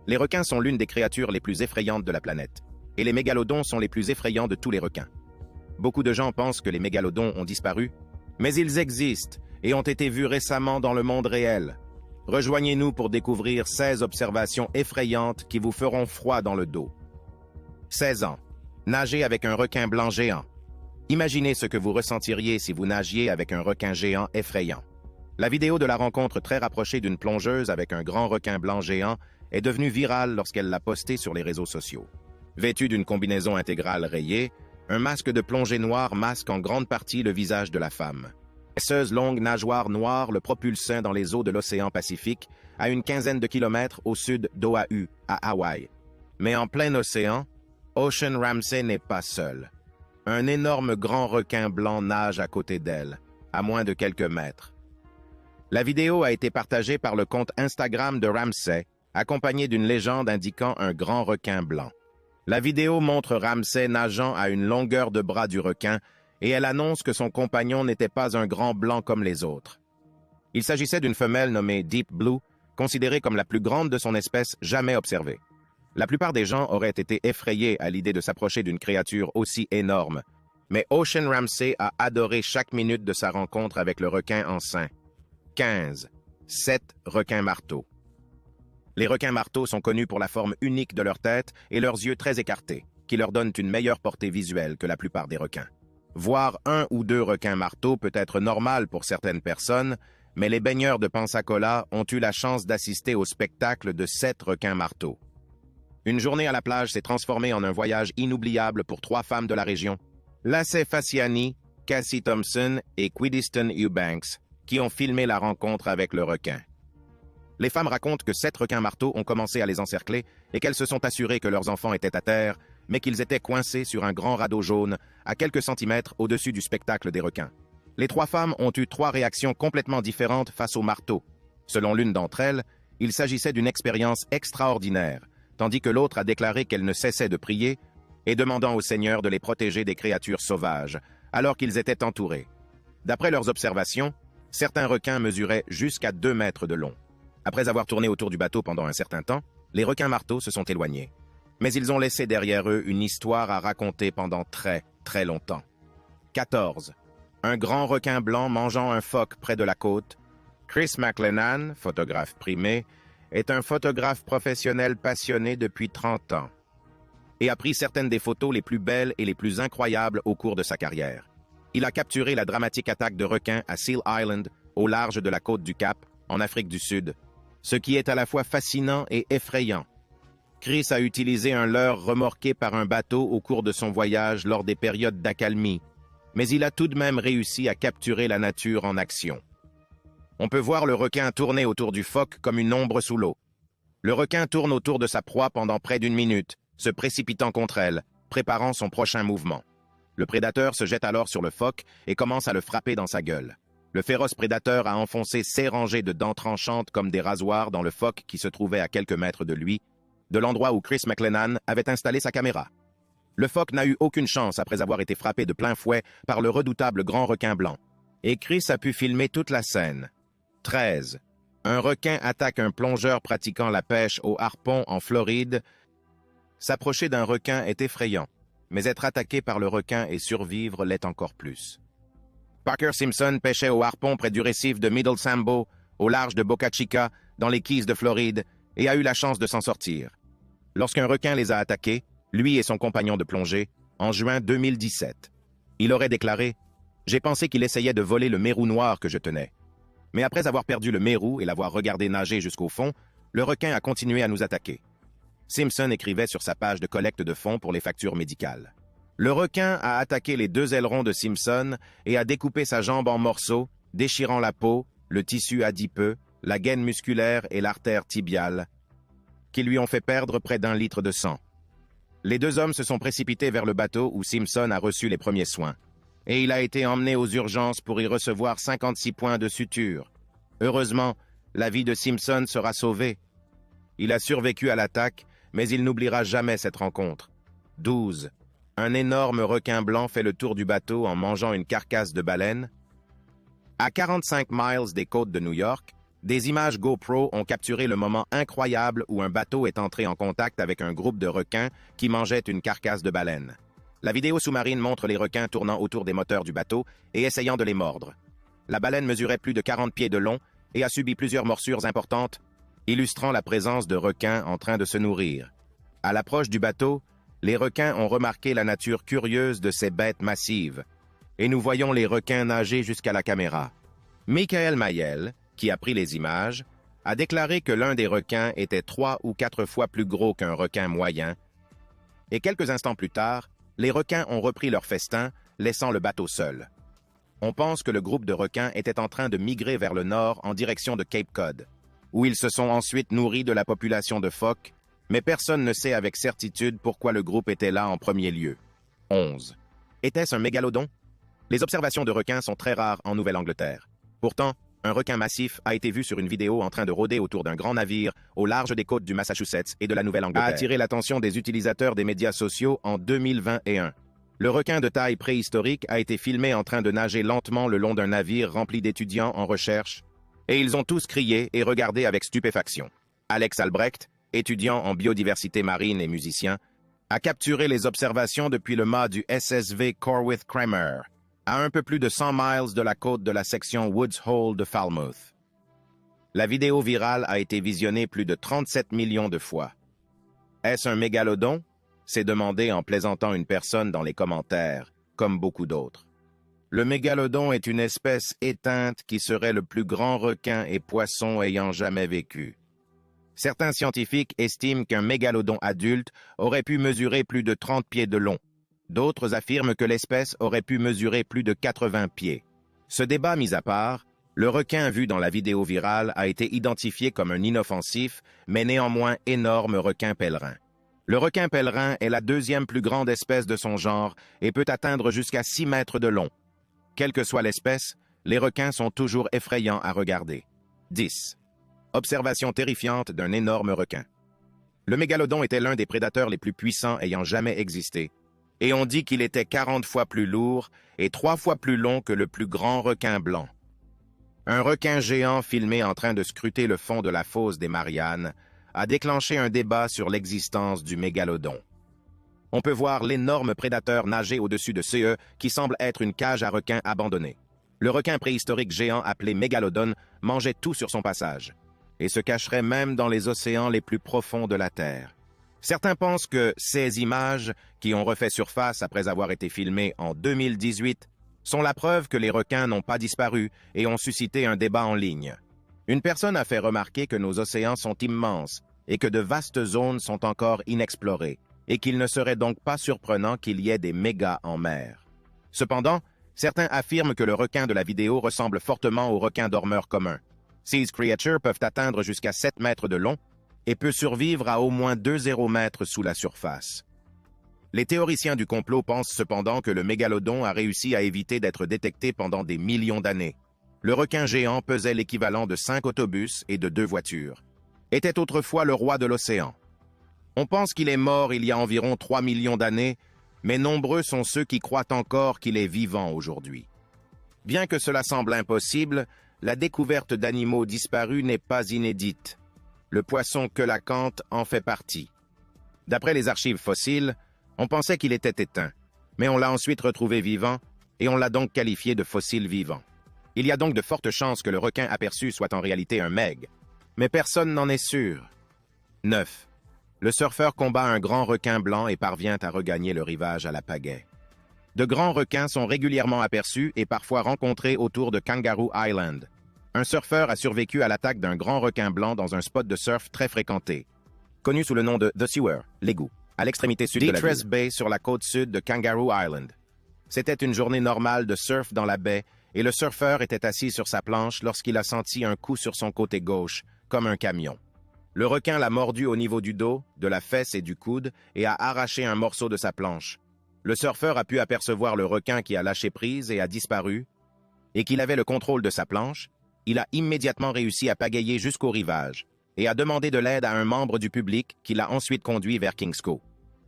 Les requins sont l'une des créatures les plus effrayantes de la planète. Et les mégalodons sont les plus effrayants de tous les requins. Beaucoup de gens pensent que les mégalodons ont disparu, mais ils existent et ont été vus récemment dans le monde réel. Rejoignez-nous pour découvrir 16 observations effrayantes qui vous feront froid dans le dos. 16 ans. Nager avec un requin blanc géant. Imaginez ce que vous ressentiriez si vous nagiez avec un requin géant effrayant. La vidéo de la rencontre très rapprochée d'une plongeuse avec un grand requin blanc géant est devenue virale lorsqu'elle l'a postée sur les réseaux sociaux. Vêtue d'une combinaison intégrale rayée, un masque de plongée noir masque en grande partie le visage de la femme. Cette longue nageoire noire le propulsait dans les eaux de l'océan Pacifique à une quinzaine de kilomètres au sud d'Oahu, à Hawaï. Mais en plein océan, Ocean Ramsey n'est pas seul. Un énorme grand requin blanc nage à côté d'elle, à moins de quelques mètres. La vidéo a été partagée par le compte Instagram de Ramsey, accompagnée d'une légende indiquant un grand requin blanc. La vidéo montre Ramsey nageant à une longueur de bras du requin et elle annonce que son compagnon n'était pas un grand blanc comme les autres. Il s'agissait d'une femelle nommée Deep Blue, considérée comme la plus grande de son espèce jamais observée. La plupart des gens auraient été effrayés à l'idée de s'approcher d'une créature aussi énorme, mais Ocean Ramsey a adoré chaque minute de sa rencontre avec le requin enceint. 15. 7 requins marteaux. Les requins marteaux sont connus pour la forme unique de leur tête et leurs yeux très écartés, qui leur donnent une meilleure portée visuelle que la plupart des requins. Voir 1 ou 2 requins marteaux peut être normal pour certaines personnes, mais les baigneurs de Pensacola ont eu la chance d'assister au spectacle de 7 requins marteaux. Une journée à la plage s'est transformée en un voyage inoubliable pour 3 femmes de la région, Lacey Faciani, Cassie Thompson et Quidiston Eubanks, qui ont filmé la rencontre avec le requin. Les femmes racontent que 7 requins marteaux ont commencé à les encercler et qu'elles se sont assurées que leurs enfants étaient à terre, mais qu'ils étaient coincés sur un grand radeau jaune à quelques centimètres au-dessus du spectacle des requins. Les 3 femmes ont eu 3 réactions complètement différentes face aux marteaux. Selon l'une d'entre elles, il s'agissait d'une expérience extraordinaire, tandis que l'autre a déclaré qu'elle ne cessait de prier et demandant au Seigneur de les protéger des créatures sauvages, alors qu'ils étaient entourés. D'après leurs observations, certains requins mesuraient jusqu'à 2 mètres de long. Après avoir tourné autour du bateau pendant un certain temps, les requins marteaux se sont éloignés. Mais ils ont laissé derrière eux une histoire à raconter pendant très, très longtemps. 14. Un grand requin blanc mangeant un phoque près de la côte. Chris McLennan, photographe primé, est un photographe professionnel passionné depuis 30 ans et a pris certaines des photos les plus belles et les plus incroyables au cours de sa carrière. Il a capturé la dramatique attaque de requins à Seal Island, au large de la côte du Cap, en Afrique du Sud, ce qui est à la fois fascinant et effrayant. Chris a utilisé un leurre remorqué par un bateau au cours de son voyage lors des périodes d'accalmie, mais il a tout de même réussi à capturer la nature en action. On peut voir le requin tourner autour du phoque comme une ombre sous l'eau. Le requin tourne autour de sa proie pendant près d'1 minute, se précipitant contre elle, préparant son prochain mouvement. Le prédateur se jette alors sur le phoque et commence à le frapper dans sa gueule. Le féroce prédateur a enfoncé 6 rangées de dents tranchantes comme des rasoirs dans le phoque qui se trouvait à quelques mètres de lui, de l'endroit où Chris McLennan avait installé sa caméra. Le phoque n'a eu aucune chance après avoir été frappé de plein fouet par le redoutable grand requin blanc. Et Chris a pu filmer toute la scène. 13. Un requin attaque un plongeur pratiquant la pêche au harpon en Floride. S'approcher d'un requin est effrayant, mais être attaqué par le requin et survivre l'est encore plus. Parker Simpson pêchait au harpon près du récif de Middle Sambo, au large de Boca Chica, dans les Keys de Floride, et a eu la chance de s'en sortir. Lorsqu'un requin les a attaqués, lui et son compagnon de plongée, en juin 2017. Il aurait déclaré « J'ai pensé qu'il essayait de voler le mérou noir que je tenais. Mais après avoir perdu le mérou et l'avoir regardé nager jusqu'au fond, le requin a continué à nous attaquer. » Simpson écrivait sur sa page de collecte de fonds pour les factures médicales. Le requin a attaqué les 2 ailerons de Simpson et a découpé sa jambe en morceaux, déchirant la peau, le tissu adipeux, la gaine musculaire et l'artère tibiale, qui lui ont fait perdre près d'1 litre de sang. Les 2 hommes se sont précipités vers le bateau où Simpson a reçu les premiers soins, et il a été emmené aux urgences pour y recevoir 56 points de suture. Heureusement, la vie de Simpson sera sauvée. Il a survécu à l'attaque, mais il n'oubliera jamais cette rencontre. 12. Un énorme requin blanc fait le tour du bateau en mangeant une carcasse de baleine. À 45 miles des côtes de New York, Des images GoPro ont capturé le moment incroyable où un bateau est entré en contact avec un groupe de requins qui mangeaient une carcasse de baleine. La vidéo sous-marine montre les requins tournant autour des moteurs du bateau et essayant de les mordre. La baleine mesurait plus de 40 pieds de long et a subi plusieurs morsures importantes, illustrant la présence de requins en train de se nourrir. À l'approche du bateau, les requins ont remarqué la nature curieuse de ces bêtes massives, et nous voyons les requins nager jusqu'à la caméra. Michael Mayel, qui a pris les images, a déclaré que l'un des requins était 3 ou 4 fois plus gros qu'un requin moyen, et quelques instants plus tard, les requins ont repris leur festin, laissant le bateau seul. On pense que le groupe de requins était en train de migrer vers le nord en direction de Cape Cod, où ils se sont ensuite nourris de la population de phoques, mais personne ne sait avec certitude pourquoi le groupe était là en premier lieu. 11. Était-ce un mégalodon? Les observations de requins sont très rares en Nouvelle-Angleterre. Pourtant, un requin massif a été vu sur une vidéo en train de rôder autour d'un grand navire au large des côtes du Massachusetts et de la Nouvelle-Angleterre. A attiré l'attention des utilisateurs des médias sociaux en 2021. Le requin de taille préhistorique a été filmé en train de nager lentement le long d'un navire rempli d'étudiants en recherche, et ils ont tous crié et regardé avec stupéfaction. Alex Albrecht, étudiant en biodiversité marine et musicien, a capturé les observations depuis le mât du SSV Corwith Cramer, à un peu plus de 100 miles de la côte de la section Woods Hole de Falmouth. La vidéo virale a été visionnée plus de 37 millions de fois. Est-ce un mégalodon? S'est demandé en plaisantant une personne dans les commentaires, comme beaucoup d'autres. Le mégalodon est une espèce éteinte qui serait le plus grand requin et poisson ayant jamais vécu. Certains scientifiques estiment qu'un mégalodon adulte aurait pu mesurer plus de 30 pieds de long. D'autres affirment que l'espèce aurait pu mesurer plus de 80 pieds. Ce débat mis à part, le requin vu dans la vidéo virale a été identifié comme un inoffensif, mais néanmoins énorme requin pèlerin. Le requin pèlerin est la deuxième plus grande espèce de son genre et peut atteindre jusqu'à 6 mètres de long. Quelle que soit l'espèce, les requins sont toujours effrayants à regarder. 10. Observation terrifiante d'un énorme requin. Le mégalodon était l'un des prédateurs les plus puissants ayant jamais existé, et on dit qu'il était 40 fois plus lourd et 3 fois plus long que le plus grand requin blanc. Un requin géant filmé en train de scruter le fond de la fosse des Mariannes a déclenché un débat sur l'existence du mégalodon. On peut voir l'énorme prédateur nager au-dessus de CE qui semble être une cage à requins abandonnée. Le requin préhistorique géant appelé mégalodon mangeait tout sur son passage et se cacherait même dans les océans les plus profonds de la Terre. Certains pensent que ces images, qui ont refait surface après avoir été filmées en 2018, sont la preuve que les requins n'ont pas disparu et ont suscité un débat en ligne. Une personne a fait remarquer que nos océans sont immenses et que de vastes zones sont encore inexplorées, et qu'il ne serait donc pas surprenant qu'il y ait des mégas en mer. Cependant, certains affirment que le requin de la vidéo ressemble fortement au requin dormeur commun. Ces creatures peuvent atteindre jusqu'à 7 mètres de long et peut survivre à au moins 2,0 mètres sous la surface. Les théoriciens du complot pensent cependant que le mégalodon a réussi à éviter d'être détecté pendant des millions d'années. Le requin géant pesait l'équivalent de 5 autobus et de 2 voitures. Était autrefois le roi de l'océan. On pense qu'il est mort il y a environ 3 millions d'années, mais nombreux sont ceux qui croient encore qu'il est vivant aujourd'hui. Bien que cela semble impossible, la découverte d'animaux disparus n'est pas inédite. Le poisson quelacanthe en fait partie. D'après les archives fossiles, on pensait qu'il était éteint, mais on l'a ensuite retrouvé vivant et on l'a donc qualifié de fossile vivant. Il y a donc de fortes chances que le requin aperçu soit en réalité un meg, mais personne n'en est sûr. 9. Le surfeur combat un grand requin blanc et parvient à regagner le rivage à la pagaie. De grands requins sont régulièrement aperçus et parfois rencontrés autour de Kangaroo Island. Un surfeur a survécu à l'attaque d'un grand requin blanc dans un spot de surf très fréquenté, connu sous le nom de The Sewer, l'égout, à l'extrémité sud de la ville. Bay sur la côte sud de Kangaroo Island. C'était une journée normale de surf dans la baie et le surfeur était assis sur sa planche lorsqu'il a senti un coup sur son côté gauche, comme un camion. Le requin l'a mordu au niveau du dos, de la fesse et du coude et a arraché un morceau de sa planche. Le surfeur a pu apercevoir le requin qui a lâché prise et a disparu, et qu'il avait le contrôle de sa planche. Il a immédiatement réussi à pagayer jusqu'au rivage et a demandé de l'aide à un membre du public qui l'a ensuite conduit vers Kings Cove.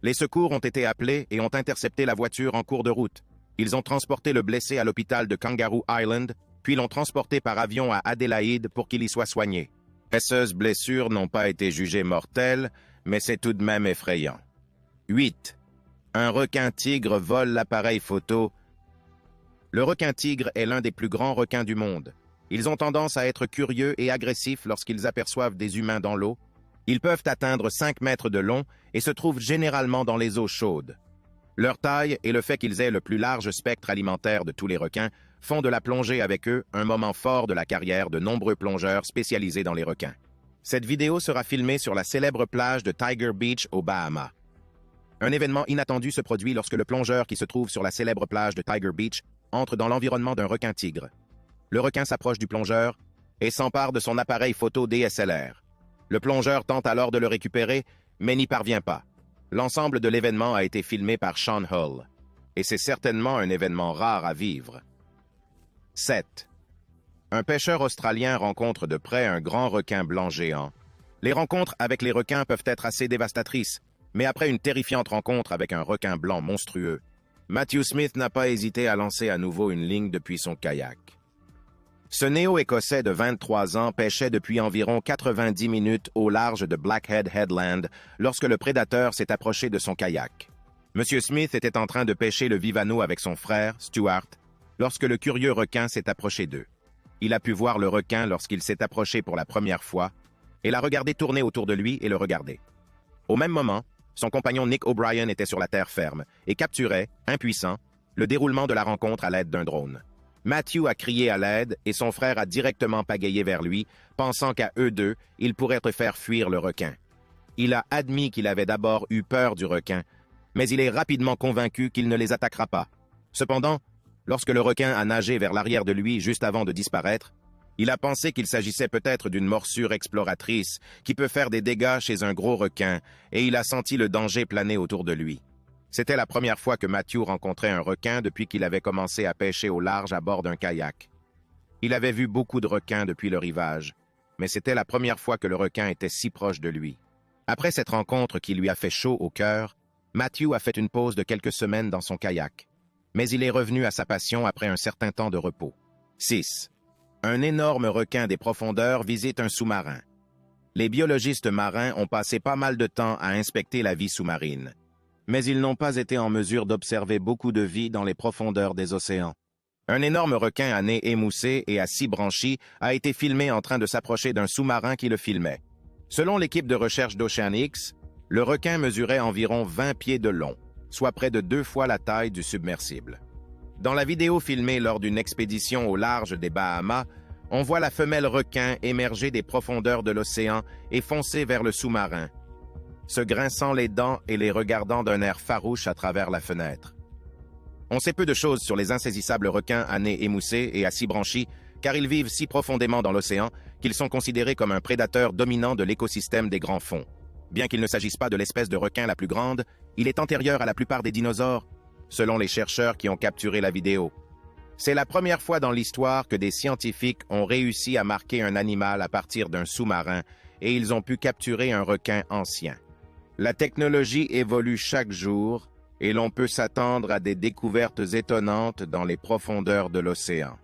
Les secours ont été appelés et ont intercepté la voiture en cours de route. Ils ont transporté le blessé à l'hôpital de Kangaroo Island puis l'ont transporté par avion à Adélaïde pour qu'il y soit soigné. Ces blessures n'ont pas été jugées mortelles, mais c'est tout de même effrayant. 8. Un requin-tigre vole l'appareil photo. Le requin-tigre est l'un des plus grands requins du monde. Ils ont tendance à être curieux et agressifs lorsqu'ils aperçoivent des humains dans l'eau. Ils peuvent atteindre 5 mètres de long et se trouvent généralement dans les eaux chaudes. Leur taille et le fait qu'ils aient le plus large spectre alimentaire de tous les requins font de la plongée avec eux un moment fort de la carrière de nombreux plongeurs spécialisés dans les requins. Cette vidéo sera filmée sur la célèbre plage de Tiger Beach aux Bahamas. Un événement inattendu se produit lorsque le plongeur qui se trouve sur la célèbre plage de Tiger Beach entre dans l'environnement d'un requin-tigre. Le requin s'approche du plongeur et s'empare de son appareil photo DSLR. Le plongeur tente alors de le récupérer, mais n'y parvient pas. L'ensemble de l'événement a été filmé par Sean Hull, et c'est certainement un événement rare à vivre. 7. Un pêcheur australien rencontre de près un grand requin blanc géant. Les rencontres avec les requins peuvent être assez dévastatrices, mais après une terrifiante rencontre avec un requin blanc monstrueux, Matthew Smith n'a pas hésité à lancer à nouveau une ligne depuis son kayak. Ce néo-écossais de 23 ans pêchait depuis environ 90 minutes au large de Blackhead Headland lorsque le prédateur s'est approché de son kayak. M. Smith était en train de pêcher le Vivano avec son frère, Stuart, lorsque le curieux requin s'est approché d'eux. Il a pu voir le requin lorsqu'il s'est approché pour la première fois et l'a regardé tourner autour de lui et le regarder. Au même moment, son compagnon Nick O'Brien était sur la terre ferme et capturait, impuissant, le déroulement de la rencontre à l'aide d'un drone. Matthew a crié à l'aide et son frère a directement pagayé vers lui, pensant qu'à eux deux, ils pourraient faire fuir le requin. Il a admis qu'il avait d'abord eu peur du requin, mais il est rapidement convaincu qu'il ne les attaquera pas. Cependant, lorsque le requin a nagé vers l'arrière de lui juste avant de disparaître, il a pensé qu'il s'agissait peut-être d'une morsure exploratrice qui peut faire des dégâts chez un gros requin, et il a senti le danger planer autour de lui. C'était la première fois que Matthew rencontrait un requin depuis qu'il avait commencé à pêcher au large à bord d'un kayak. Il avait vu beaucoup de requins depuis le rivage, mais c'était la première fois que le requin était si proche de lui. Après cette rencontre qui lui a fait chaud au cœur, Matthew a fait une pause de quelques semaines dans son kayak, mais il est revenu à sa passion après un certain temps de repos. 6. Un énorme requin des profondeurs visite un sous-marin. Les biologistes marins ont passé pas mal de temps à inspecter la vie sous-marine, mais ils n'ont pas été en mesure d'observer beaucoup de vie dans les profondeurs des océans. Un énorme requin à nez émoussé et à 6 branchies a été filmé en train de s'approcher d'un sous-marin qui le filmait. Selon l'équipe de recherche d'Oceanics, le requin mesurait environ 20 pieds de long, soit près de 2 fois la taille du submersible. Dans la vidéo filmée lors d'une expédition au large des Bahamas, on voit la femelle requin émerger des profondeurs de l'océan et foncer vers le sous-marin, se grinçant les dents et les regardant d'un air farouche à travers la fenêtre. On sait peu de choses sur les insaisissables requins à nez émoussé et à 6 branchies, car ils vivent si profondément dans l'océan qu'ils sont considérés comme un prédateur dominant de l'écosystème des grands fonds. Bien qu'il ne s'agisse pas de l'espèce de requin la plus grande, il est antérieur à la plupart des dinosaures, selon les chercheurs qui ont capturé la vidéo. C'est la première fois dans l'histoire que des scientifiques ont réussi à marquer un animal à partir d'un sous-marin et ils ont pu capturer un requin ancien. La technologie évolue chaque jour et l'on peut s'attendre à des découvertes étonnantes dans les profondeurs de l'océan.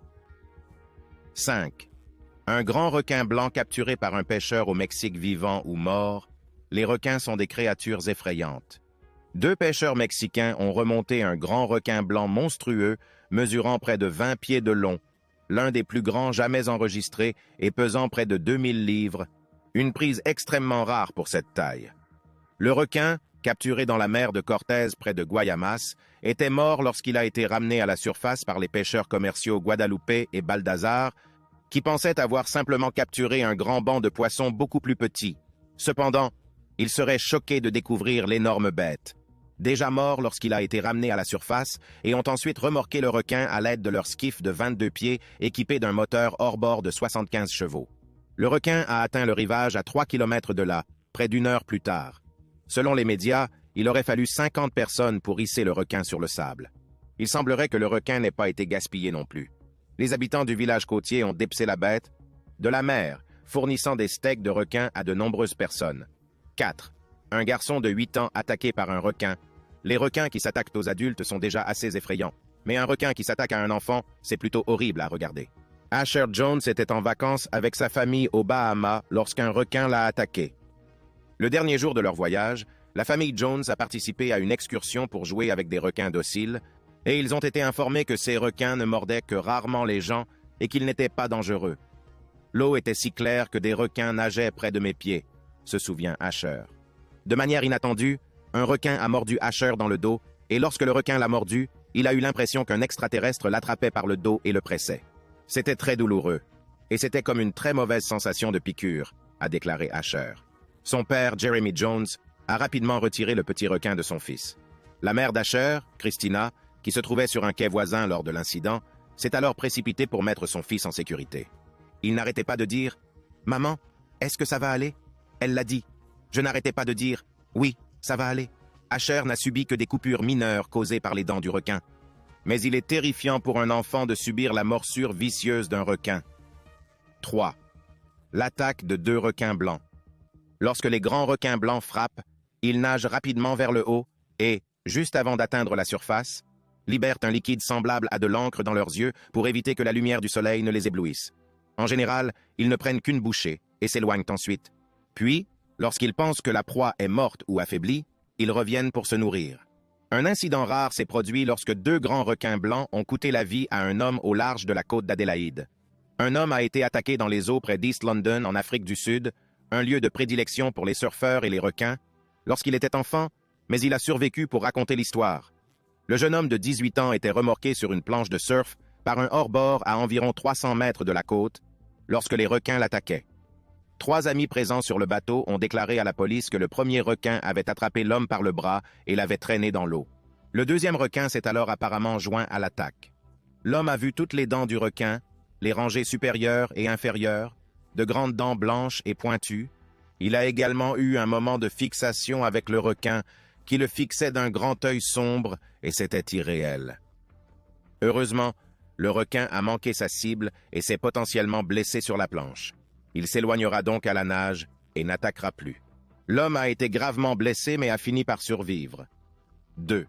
5. Un grand requin blanc capturé par un pêcheur au Mexique vivant ou mort. Les requins sont des créatures effrayantes. 2 pêcheurs mexicains ont remonté un grand requin blanc monstrueux mesurant près de 20 pieds de long, l'un des plus grands jamais enregistrés et pesant près de 2000 livres, une prise extrêmement rare pour cette taille. Le requin, capturé dans la mer de Cortés près de Guayamas, était mort lorsqu'il a été ramené à la surface par les pêcheurs commerciaux Guadalupe et Baldassar, qui pensaient avoir simplement capturé un grand banc de poissons beaucoup plus petit. Cependant, ils seraient choqués de découvrir l'énorme bête. Déjà mort lorsqu'il a été ramené à la surface, et ont ensuite remorqué le requin à l'aide de leur skiff de 22 pieds équipé d'un moteur hors-bord de 75 chevaux. Le requin a atteint le rivage à 3 km de là, près d'1 heure plus tard. Selon les médias, il aurait fallu 50 personnes pour hisser le requin sur le sable. Il semblerait que le requin n'ait pas été gaspillé non plus. Les habitants du village côtier ont dépecé la bête de la mer, fournissant des steaks de requin à de nombreuses personnes. 4. Un garçon de 8 ans attaqué par un requin. Les requins qui s'attaquent aux adultes sont déjà assez effrayants, mais un requin qui s'attaque à un enfant, c'est plutôt horrible à regarder. Asher Jones était en vacances avec sa famille aux Bahamas lorsqu'un requin l'a attaqué. Le dernier jour de leur voyage, la famille Jones a participé à une excursion pour jouer avec des requins dociles, et ils ont été informés que ces requins ne mordaient que rarement les gens et qu'ils n'étaient pas dangereux. L'eau était si claire que des requins nageaient près de mes pieds, se souvient Asher. De manière inattendue, un requin a mordu Asher dans le dos, et lorsque le requin l'a mordu, il a eu l'impression qu'un extraterrestre l'attrapait par le dos et le pressait. C'était très douloureux, et c'était comme une très mauvaise sensation de piqûre, a déclaré Asher. Son père, Jeremy Jones, a rapidement retiré le petit requin de son fils. La mère d'Asher, Christina, qui se trouvait sur un quai voisin lors de l'incident, s'est alors précipitée pour mettre son fils en sécurité. Il n'arrêtait pas de dire « Maman, est-ce que ça va aller ?» Elle l'a dit. Je n'arrêtais pas de dire « Oui, ça va aller ». Asher n'a subi que des coupures mineures causées par les dents du requin. Mais il est terrifiant pour un enfant de subir la morsure vicieuse d'un requin. 3. L'attaque de 2 requins blancs. Lorsque les grands requins blancs frappent, ils nagent rapidement vers le haut et, juste avant d'atteindre la surface, libèrent un liquide semblable à de l'encre dans leurs yeux pour éviter que la lumière du soleil ne les éblouisse. En général, ils ne prennent qu'une bouchée et s'éloignent ensuite. Puis, lorsqu'ils pensent que la proie est morte ou affaiblie, ils reviennent pour se nourrir. Un incident rare s'est produit lorsque 2 grands requins blancs ont coûté la vie à un homme au large de la côte d'Adélaïde. Un homme a été attaqué dans les eaux près d'East London, en Afrique du Sud, un lieu de prédilection pour les surfeurs et les requins, lorsqu'il était enfant, mais il a survécu pour raconter l'histoire. Le jeune homme de 18 ans était remorqué sur une planche de surf par un hors-bord à environ 300 mètres de la côte lorsque les requins l'attaquaient. 3 amis présents sur le bateau ont déclaré à la police que le premier requin avait attrapé l'homme par le bras et l'avait traîné dans l'eau. Le deuxième requin s'est alors apparemment joint à l'attaque. L'homme a vu toutes les dents du requin, les rangées supérieures et inférieures, de grandes dents blanches et pointues. Il a également eu un moment de fixation avec le requin qui le fixait d'un grand œil sombre et c'était irréel. Heureusement, le requin a manqué sa cible et s'est potentiellement blessé sur la planche. Il s'éloignera donc à la nage et n'attaquera plus. L'homme a été gravement blessé mais a fini par survivre. 2.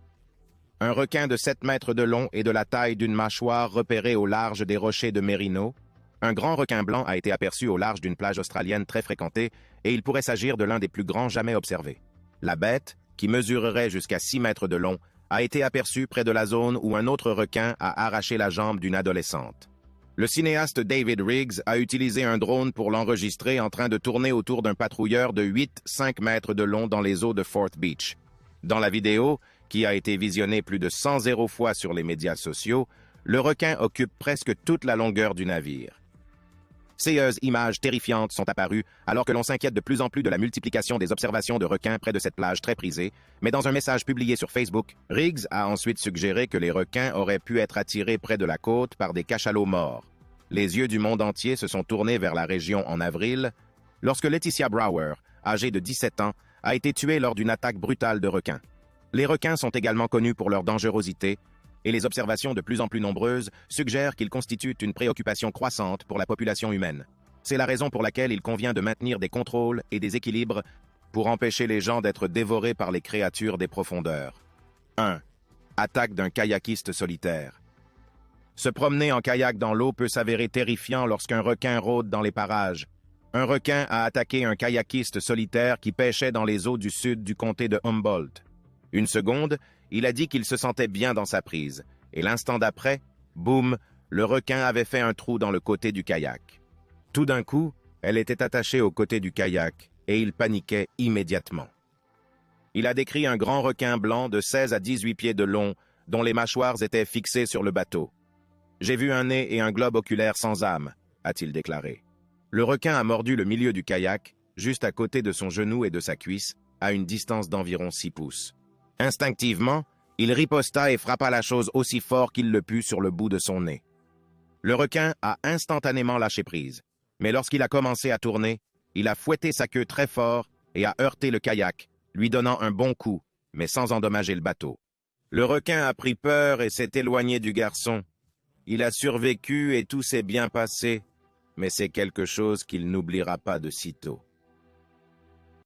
Un requin de 7 mètres de long et de la taille d'une mâchoire repéré au large des rochers de Merino. Un grand requin blanc a été aperçu au large d'une plage australienne très fréquentée et il pourrait s'agir de l'un des plus grands jamais observés. La bête, qui mesurerait jusqu'à 6 mètres de long, a été aperçue près de la zone où un autre requin a arraché la jambe d'une adolescente. Le cinéaste David Riggs a utilisé un drone pour l'enregistrer en train de tourner autour d'un patrouilleur de 8-5 mètres de long dans les eaux de Forth Beach. Dans la vidéo, qui a été visionnée plus de 100 fois sur les médias sociaux, le requin occupe presque toute la longueur du navire. Ces images terrifiantes sont apparues alors que l'on s'inquiète de plus en plus de la multiplication des observations de requins près de cette plage très prisée, mais dans un message publié sur Facebook, Riggs a ensuite suggéré que les requins auraient pu être attirés près de la côte par des cachalots morts. Les yeux du monde entier se sont tournés vers la région en avril, lorsque Leticia Brower, âgée de 17 ans, a été tuée lors d'une attaque brutale de requins. Les requins sont également connus pour leur dangerosité, et les observations de plus en plus nombreuses suggèrent qu'ils constituent une préoccupation croissante pour la population humaine. C'est la raison pour laquelle il convient de maintenir des contrôles et des équilibres pour empêcher les gens d'être dévorés par les créatures des profondeurs. 1. Attaque d'un kayakiste solitaire. Se promener en kayak dans l'eau peut s'avérer terrifiant lorsqu'un requin rôde dans les parages. Un requin a attaqué un kayakiste solitaire qui pêchait dans les eaux du sud du comté de Humboldt. Une seconde, il a dit qu'il se sentait bien dans sa prise, et l'instant d'après, boum, le requin avait fait un trou dans le côté du kayak. Tout d'un coup, elle était attachée au côté du kayak, et il paniquait immédiatement. Il a décrit un grand requin blanc de 16 à 18 pieds de long, dont les mâchoires étaient fixées sur le bateau. « J'ai vu un nez et un globe oculaire sans âme », a-t-il déclaré. Le requin a mordu le milieu du kayak, juste à côté de son genou et de sa cuisse, à une distance d'environ 6 pouces. Instinctivement, il riposta et frappa la chose aussi fort qu'il le put sur le bout de son nez. Le requin a instantanément lâché prise, mais lorsqu'il a commencé à tourner, il a fouetté sa queue très fort et a heurté le kayak, lui donnant un bon coup, mais sans endommager le bateau. Le requin a pris peur et s'est éloigné du garçon. Il a survécu et tout s'est bien passé, mais c'est quelque chose qu'il n'oubliera pas de sitôt.